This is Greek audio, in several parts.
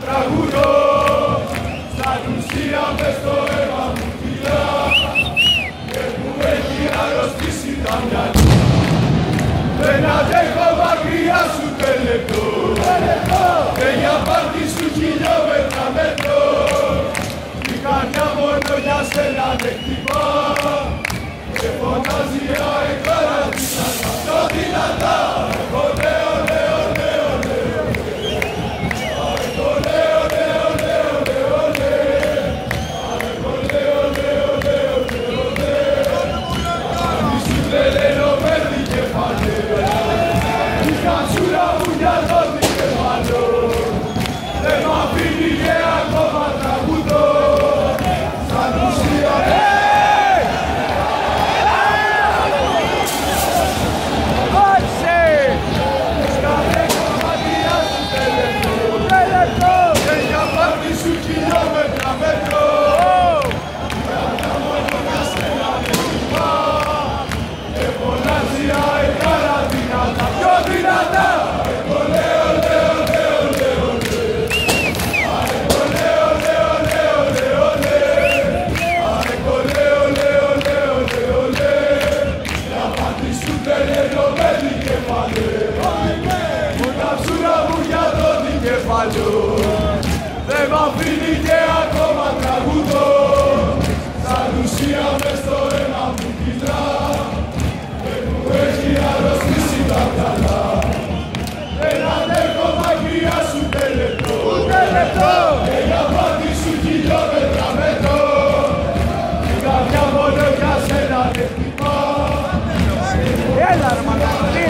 Τραγουδώ, σαν ουσία μες στο αίμα μου φυλά και μου έχει αρρωστήσει τα μυαλά. Δεν αντέχω μακριά σου τελετώ και για πάρτι σου χιλιόμετρα μετρώ. Η καρδιά μόνο για σένα δεν χτυπά και φωνάζει αεκάρα δυνατά, πιο δυνατά. Εγώ λέω, λέω, λέω, λέω, εγώ λέω, λέω, λέω, λέω, εγώ λέω, λέω, λέω, λέω, αν σου τρελαίνω με την κεφαλή, η κατσούρα μου για το την κεφαλό, δεν μ' αφήνει και ακόμα τραγουδώ, σαν ουσία. Δεν μ' αφήνει και ακόμα τραγουδώ, σαν ουσία μες στο αίμα μου κυλά και μου έχει αρρωστήσει τα μυαλά. Δεν αντέχω μακριά σου τελετώ, ούτε λεπτό, και για πάτη σου χιλιόμετρα μετρώ. Η καρδιά μόνο για σένα δεν χτυπά. Έλα ρε μαγαζί.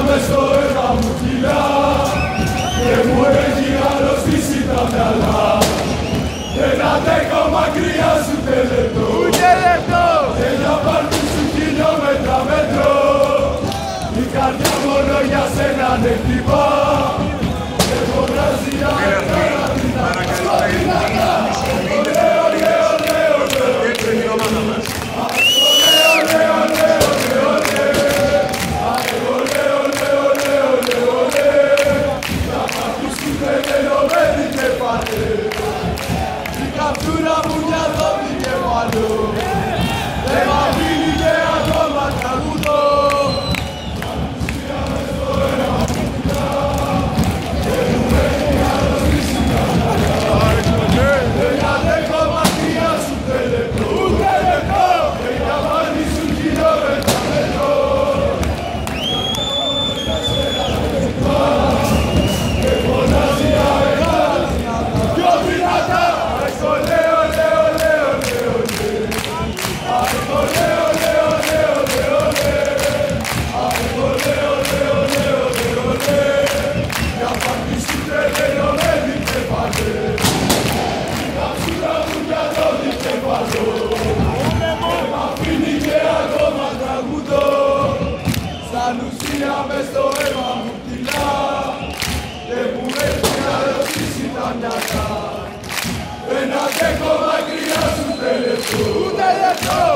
Μες στο αίμα μου κυλά και μου έχει αρρωστήσει τα μυαλά. Δεν αντέχω μακριά σου τελετώ, ούτε λεπτό, και για πάρτι σου χιλιόμετρα μετρώ. Η καρδιά μόνο για σένα δεν χτυπά και φωνάζει αεκάρα δυνατά. Η καψούρα μου για το την κεφαλό, δεν μ' αφήνει και ακόμα τραγουδώ. Σαν ουσία μες στο αίμα μου κυλά και μου έχει αρρωστήσει τα μυαλά. Δεν αντέχω μακριά σου τελετώ, ούτε λεπτό, και για πάρτι σου χιλιόμετρα μετρώ. Και φωνάζει αεκάρα δυνατά, πιο δυνατά. Εγώ λέω, λέω, λέω, λέω, εγώ λέω, λέω, λέω, λέω, εγώ λέω, λέω, λέω, λέω, για πάρτι σου τρελαίνω με την κεφαλή. Η καψούρα μου για το την κεφαλό, δεν μ' αφήνει και ακόμα τραγουδώ, σαν ουσία μες στο αίμα μου κυλά και μου έχει αρρωστήσει τα μυαλά. Δεν αντέχω μακριά σου τελετώ, ούτε λεπτό.